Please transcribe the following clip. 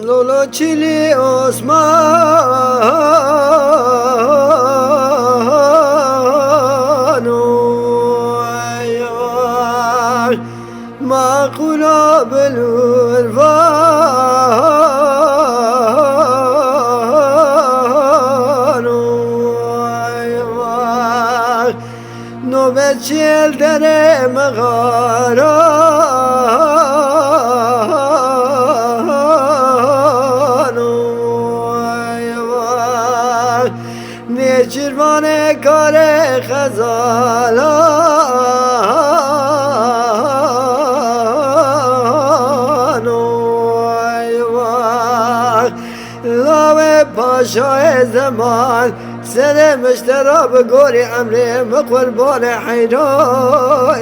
لولو چلی عثمان ما قلوب الورفان نوبت چل در مغاران نیچرمان کار خزالان لاو پاشای زمان سر مشترا به گوری امر قربان حیران